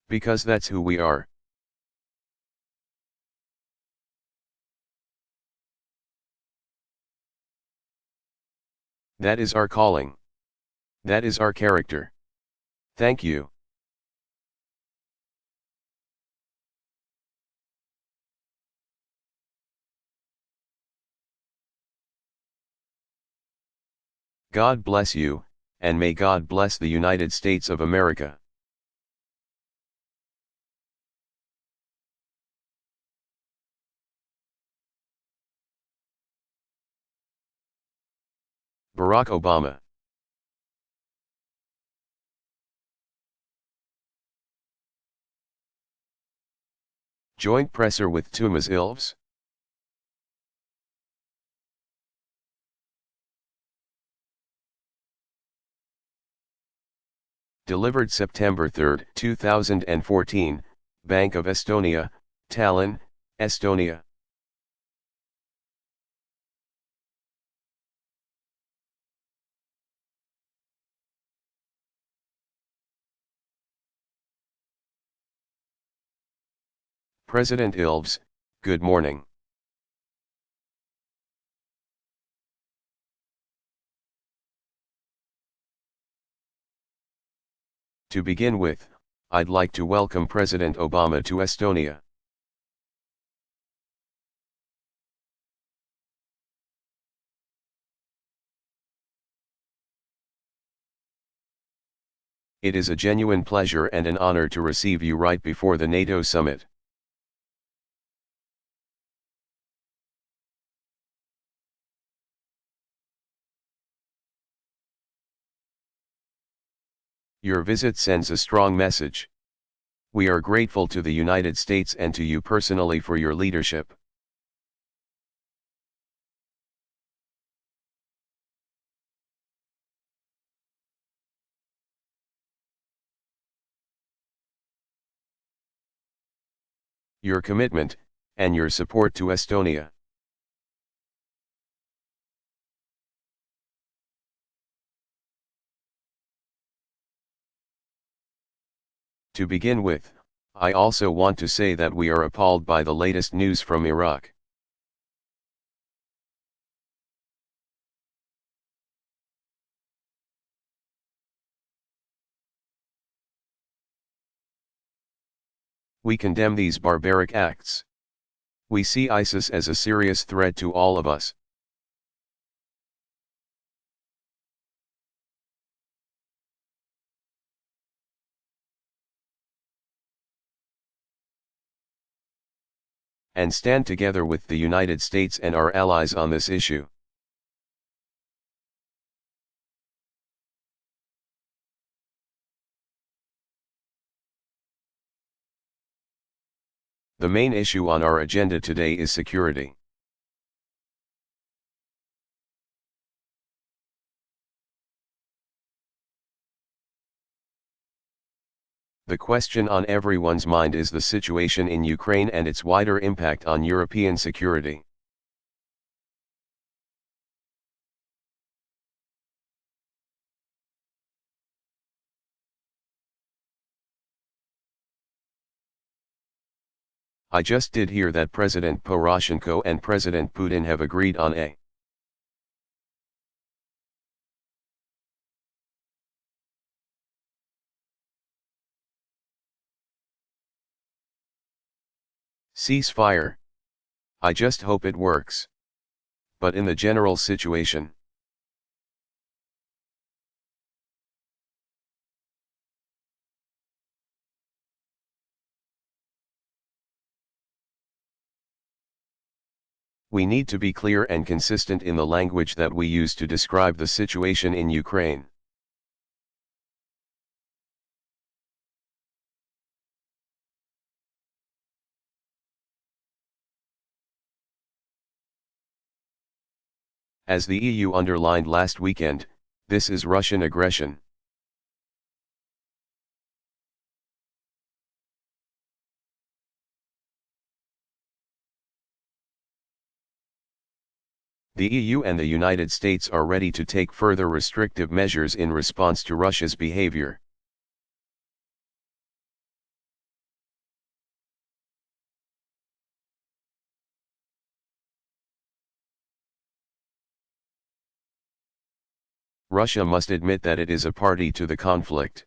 Because that's who we are. That is our calling. That is our character. Thank you. God bless you, and may God bless the United States of America. Barack Obama. Joint presser with Thomas Ilves. Delivered September 3, 2014, Bank of Estonia, Tallinn, Estonia. President Ilves, good morning. To begin with, I'd like to welcome President Obama to Estonia. It is a genuine pleasure and an honor to receive you right before the NATO summit. Your visit sends a strong message. We are grateful to the United States and to you personally for your leadership. Your commitment, and your support to Estonia. To begin with, I also want to say that we are appalled by the latest news from Iraq. We condemn these barbaric acts. We see ISIS as a serious threat to all of us. And stand together with the United States and our allies on this issue. The main issue on our agenda today is security. The question on everyone's mind is the situation in Ukraine and its wider impact on European security. I just did hear that President Poroshenko and President Putin have agreed on a ceasefire. I just hope it works. But in the general situation, we need to be clear and consistent in the language that we use to describe the situation in Ukraine. As the EU underlined last weekend, this is Russian aggression. The EU and the United States are ready to take further restrictive measures in response to Russia's behavior. Russia must admit that it is a party to the conflict.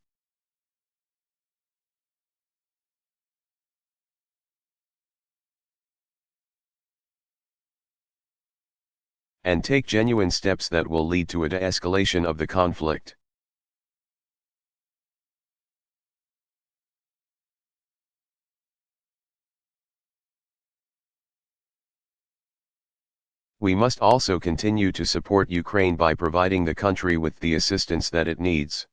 And take genuine steps that will lead to a de-escalation of the conflict. We must also continue to support Ukraine by providing the country with the assistance that it needs.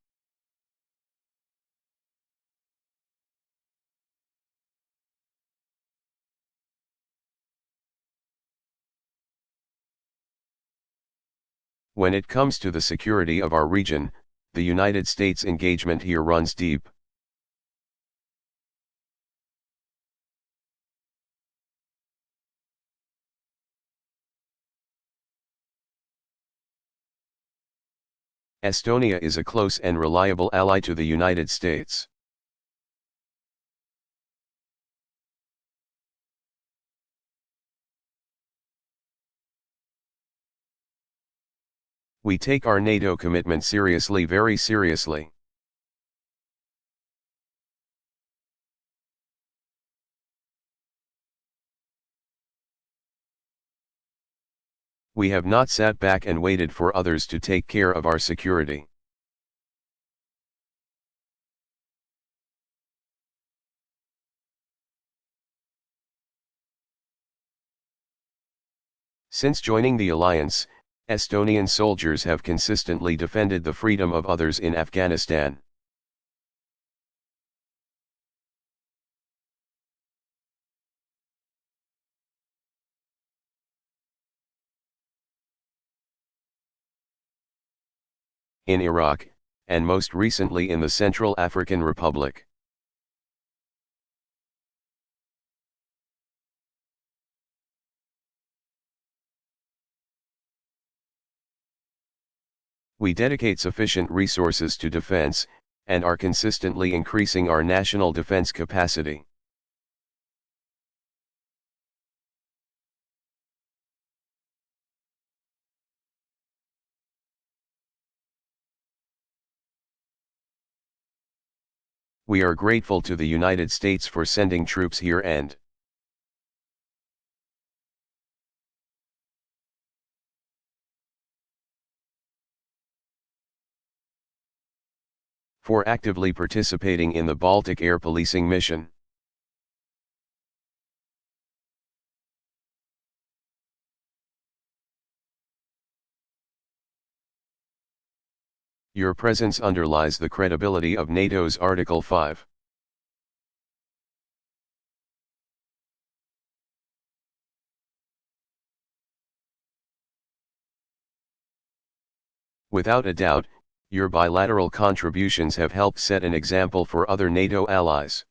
When it comes to the security of our region, the United States' engagement here runs deep. Estonia is a close and reliable ally to the United States. We take our NATO commitment seriously, very seriously. We have not sat back and waited for others to take care of our security. Since joining the alliance, Estonian soldiers have consistently defended the freedom of others in Afghanistan. In Iraq, and most recently in the Central African Republic. We dedicate sufficient resources to defense, and are consistently increasing our national defense capacity. We are grateful to the United States for sending troops here and for actively participating in the Baltic air policing mission. Your presence underlies the credibility of NATO's Article 5. Without a doubt, your bilateral contributions have helped set an example for other NATO allies.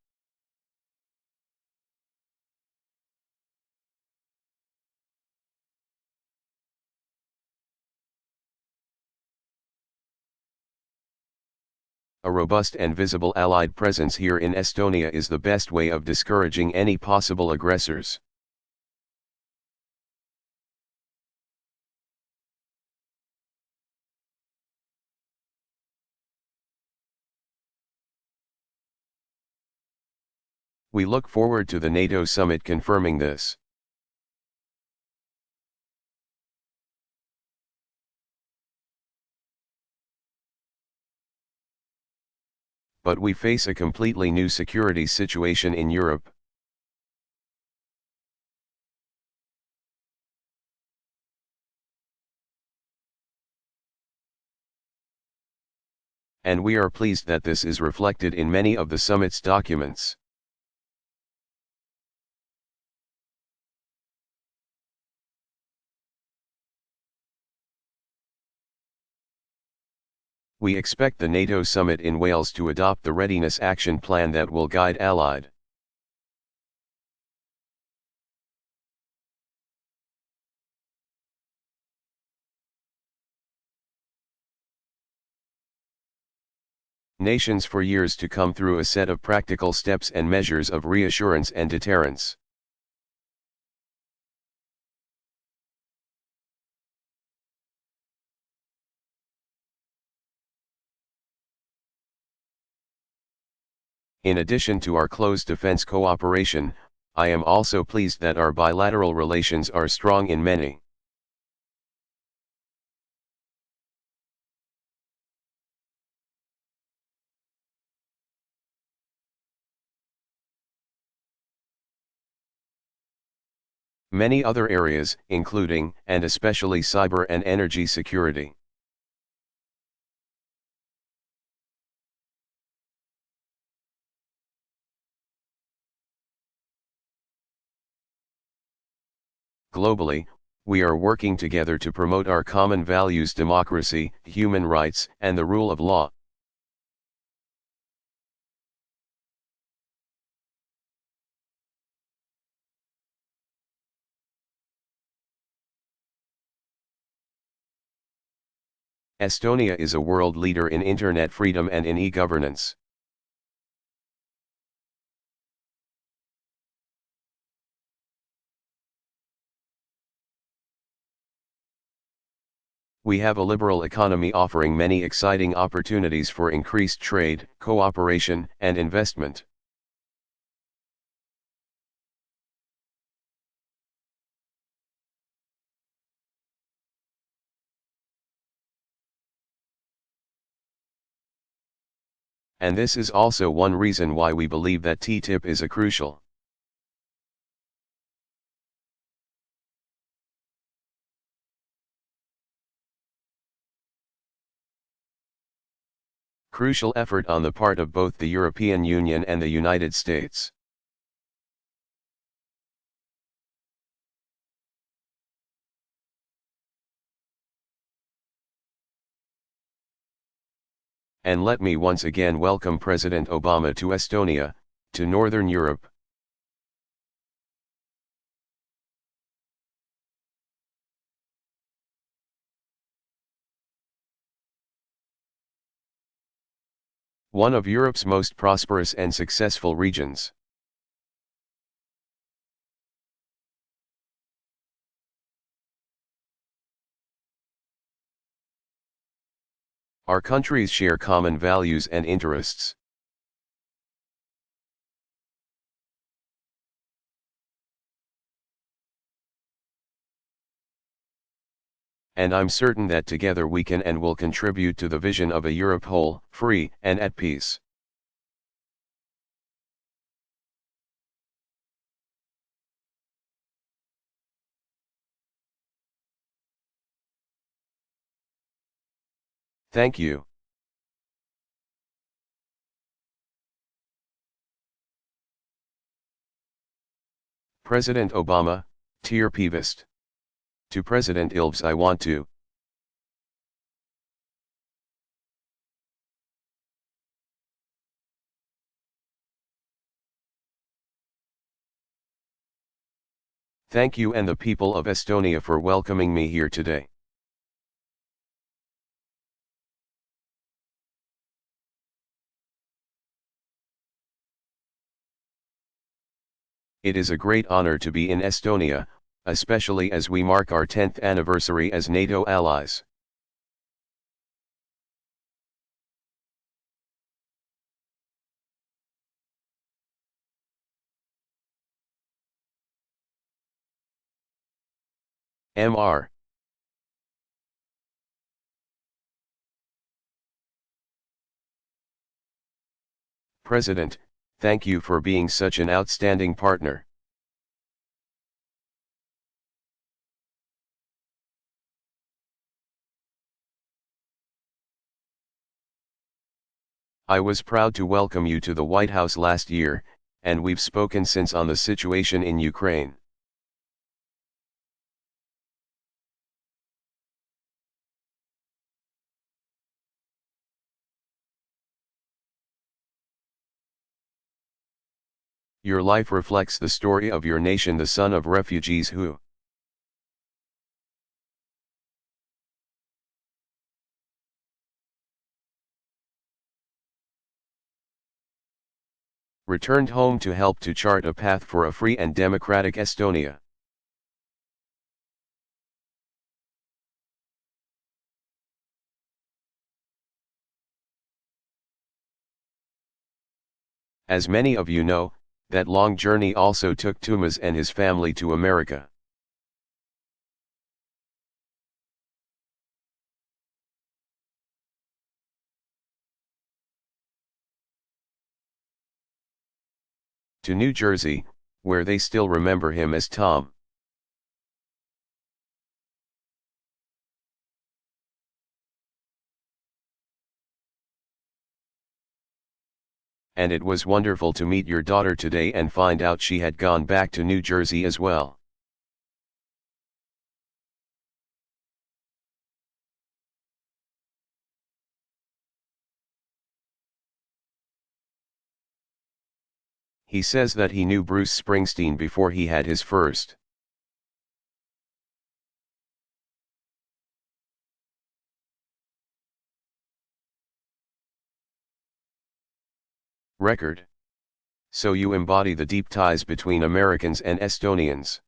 A robust and visible Allied presence here in Estonia is the best way of discouraging any possible aggressors. We look forward to the NATO summit confirming this. But we face a completely new security situation in Europe. And we are pleased that this is reflected in many of the summit's documents. We expect the NATO summit in Wales to adopt the readiness action plan that will guide Allied nations for years to come through a set of practical steps and measures of reassurance and deterrence. In addition to our close defense cooperation, I am also pleased that our bilateral relations are strong in many. Many other areas, including, and especially cyber and energy security. Globally, we are working together to promote our common values: democracy, human rights, and the rule of law. Estonia is a world leader in internet freedom and in e-governance. We have a liberal economy offering many exciting opportunities for increased trade, cooperation, and investment. And this is also one reason why we believe that TTIP is a crucial. Crucial effort on the part of both the European Union and the United States. And let me once again welcome President Obama to Estonia, to Northern Europe. One of Europe's most prosperous and successful regions. Our countries share common values and interests. And I'm certain that together we can and will contribute to the vision of a Europe whole, free, and at peace. Thank you. President Obama, Tier Pivist. To President Ilves, I want to thank you and the people of Estonia for welcoming me here today. It is a great honor to be in Estonia, especially as we mark our 10th anniversary as NATO allies. Mr. President, thank you for being such an outstanding partner. I was proud to welcome you to the White House last year, and we've spoken since on the situation in Ukraine. Your life reflects the story of your nation, the son of refugees who returned home to help to chart a path for a free and democratic Estonia. As many of you know, that long journey also took Tumas and his family to America. To New Jersey, where they still remember him as Tom. And it was wonderful to meet your daughter today and find out she had gone back to New Jersey as well. He says that he knew Bruce Springsteen before he had his first record. So you embody the deep ties between Americans and Estonians.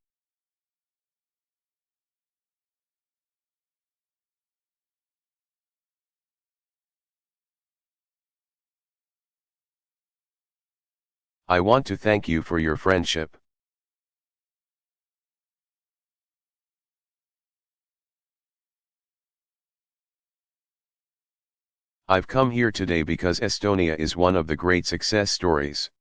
I want to thank you for your friendship. I've come here today because Estonia is one of the great success stories.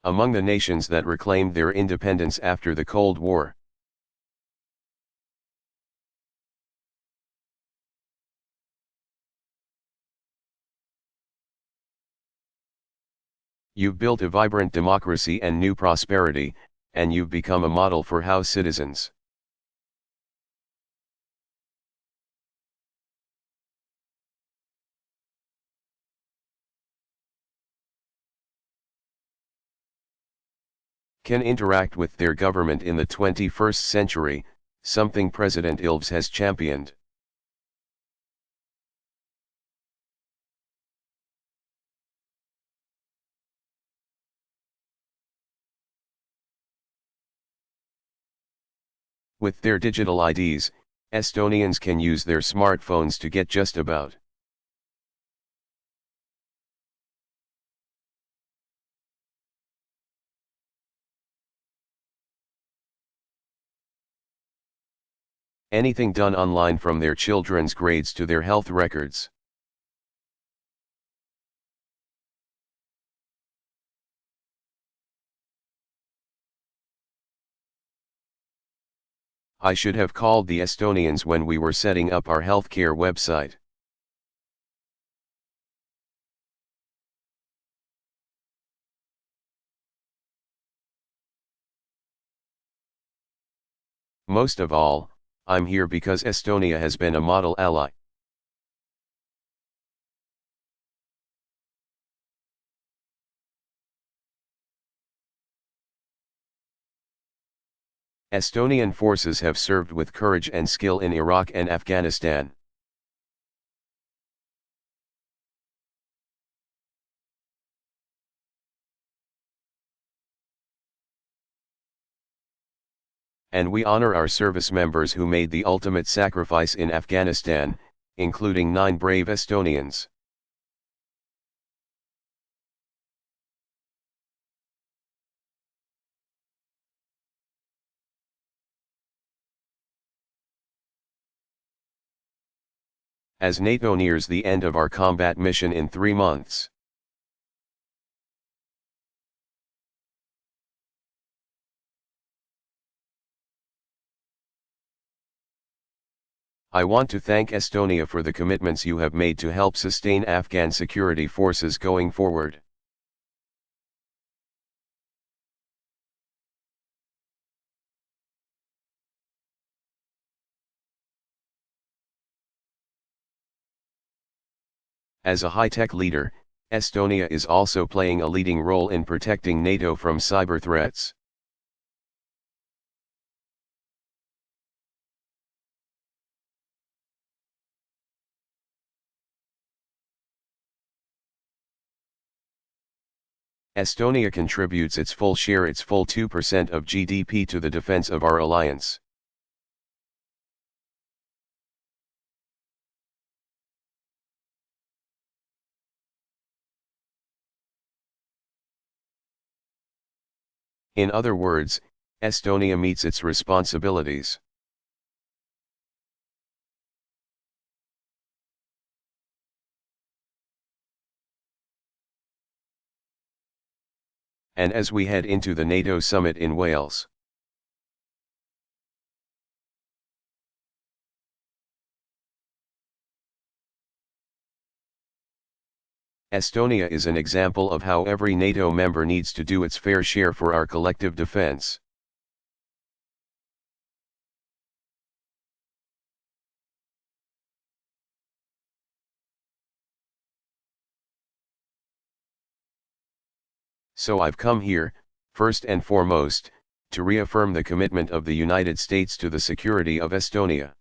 Among the nations that reclaimed their independence after the Cold War. You've built a vibrant democracy and new prosperity, and you've become a model for how citizens can interact with their government in the 21st century, something President Ilves has championed. With their digital IDs, Estonians can use their smartphones to get just about anything done online, from their children's grades to their health records. I should have called the Estonians when we were setting up our healthcare website. Most of all, I'm here because Estonia has been a model ally. Estonian forces have served with courage and skill in Iraq and Afghanistan. And we honor our service members who made the ultimate sacrifice in Afghanistan, including 9 brave Estonians. As NATO nears the end of our combat mission in 3 months, I want to thank Estonia for the commitments you have made to help sustain Afghan security forces going forward. As a high-tech leader, Estonia is also playing a leading role in protecting NATO from cyber threats. Estonia contributes its full share, its full 2% of GDP to the defense of our alliance. In other words, Estonia meets its responsibilities. And as we head into the NATO summit in Wales, Estonia is an example of how every NATO member needs to do its fair share for our collective defense. So I've come here, first and foremost, to reaffirm the commitment of the United States to the security of Estonia.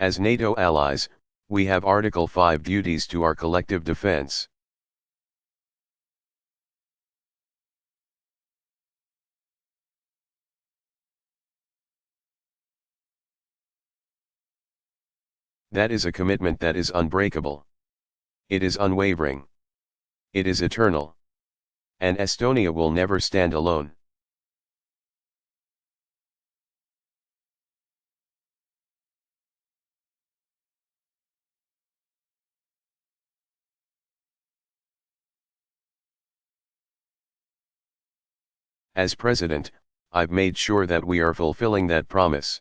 As NATO allies, we have Article 5 duties to our collective defense. That is a commitment that is unbreakable. It is unwavering. It is eternal. And Estonia will never stand alone. As President, I've made sure that we are fulfilling that promise.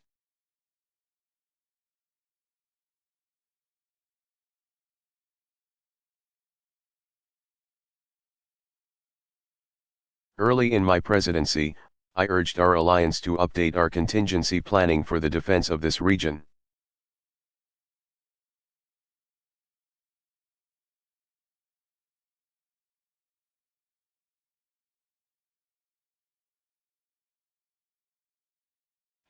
Early in my presidency, I urged our alliance to update our contingency planning for the defense of this region.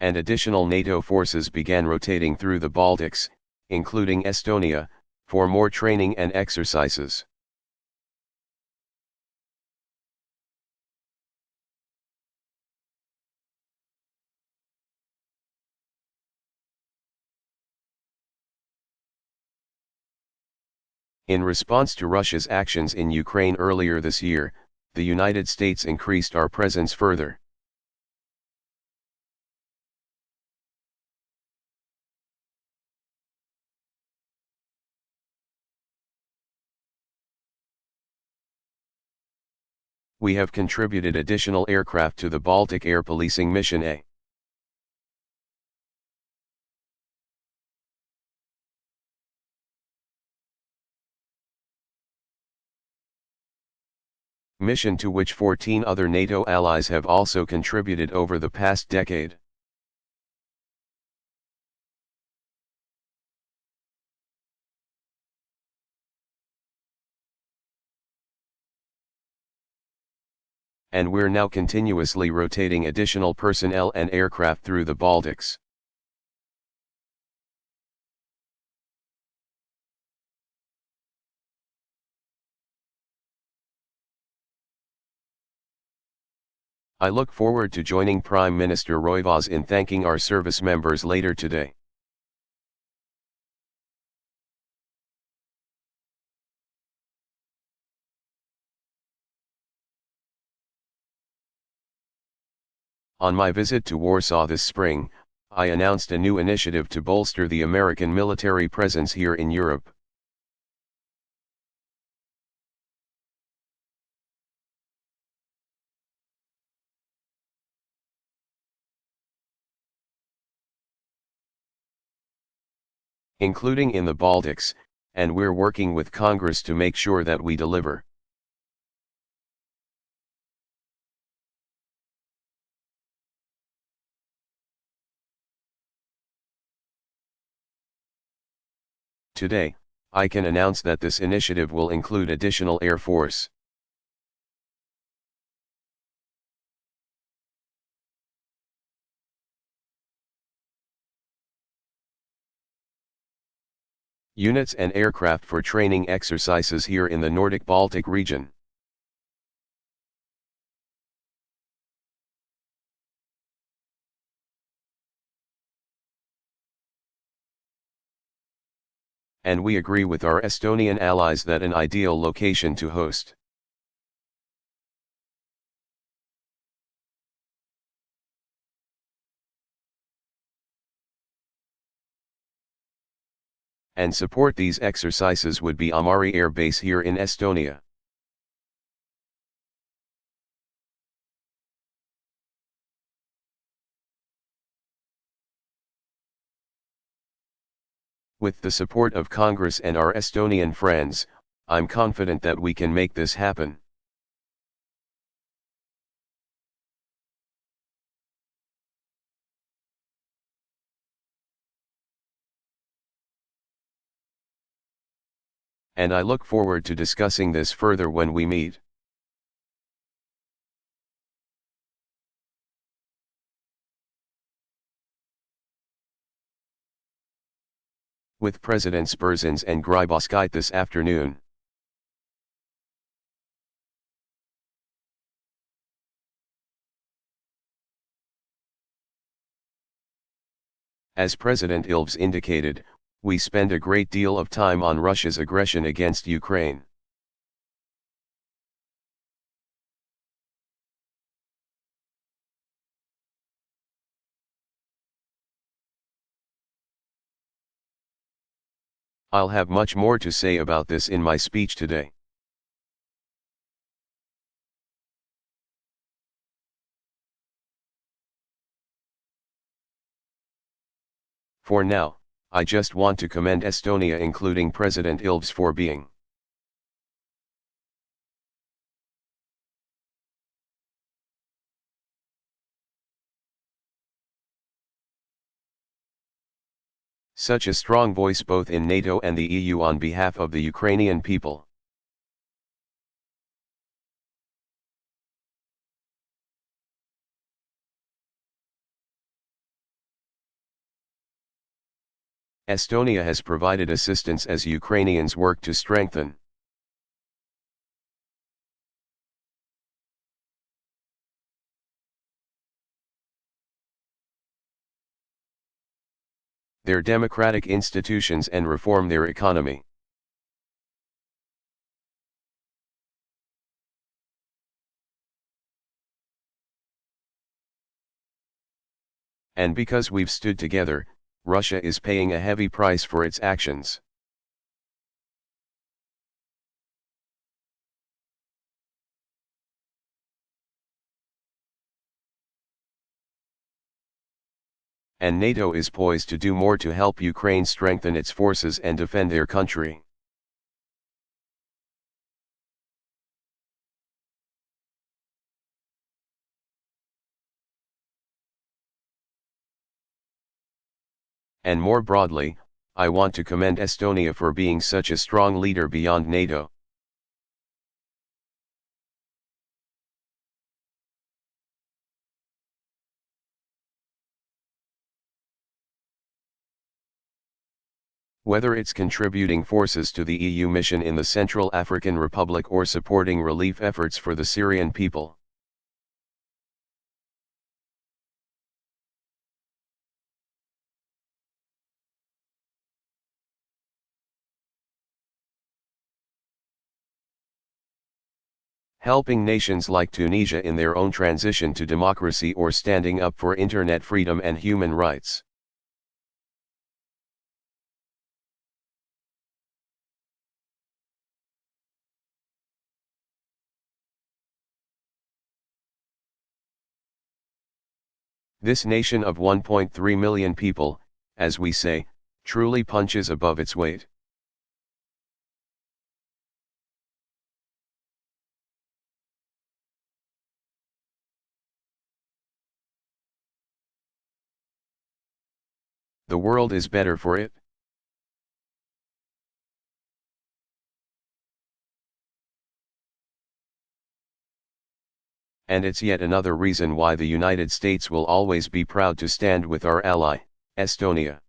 And additional NATO forces began rotating through the Baltics, including Estonia, for more training and exercises. In response to Russia's actions in Ukraine earlier this year, the United States increased our presence further. We have contributed additional aircraft to the Baltic Air Policing Mission A. Mission to which 14 other NATO allies have also contributed over the past decade. And we're now continuously rotating additional personnel and aircraft through the Baltics. I look forward to joining Prime Minister Roivas in thanking our service members later today. On my visit to Warsaw this spring, I announced a new initiative to bolster the American military presence here in Europe. Including in the Baltics, and we're working with Congress to make sure that we deliver. Today, I can announce that this initiative will include additional Air Force, units and aircraft for training exercises here in the Nordic-Baltic region. And we agree with our Estonian allies that an ideal location to host and support these exercises would be Amari Air Base here in Estonia. With the support of Congress and our Estonian friends, I'm confident that we can make this happen. And I look forward to discussing this further when we meet. With Presidents Berzins and Grybauskaite this afternoon. As President Ilves indicated, we spend a great deal of time on Russia's aggression against Ukraine. I'll have much more to say about this in my speech today. For now, I just want to commend Estonia, including President Ilves, for being such a strong voice both in NATO and the EU on behalf of the Ukrainian people. Estonia has provided assistance as Ukrainians work to strengthen their democratic institutions and reform their economy. And because we've stood together, Russia is paying a heavy price for its actions. And NATO is poised to do more to help Ukraine strengthen its forces and defend their country. And more broadly, I want to commend Estonia for being such a strong leader beyond NATO. Whether it's contributing forces to the EU mission in the Central African Republic or supporting relief efforts for the Syrian people. Helping nations like Tunisia in their own transition to democracy or standing up for internet freedom and human rights. This nation of 1.3 million people, as we say, truly punches above its weight. The world is better for it. And it's yet another reason why the United States will always be proud to stand with our ally, Estonia.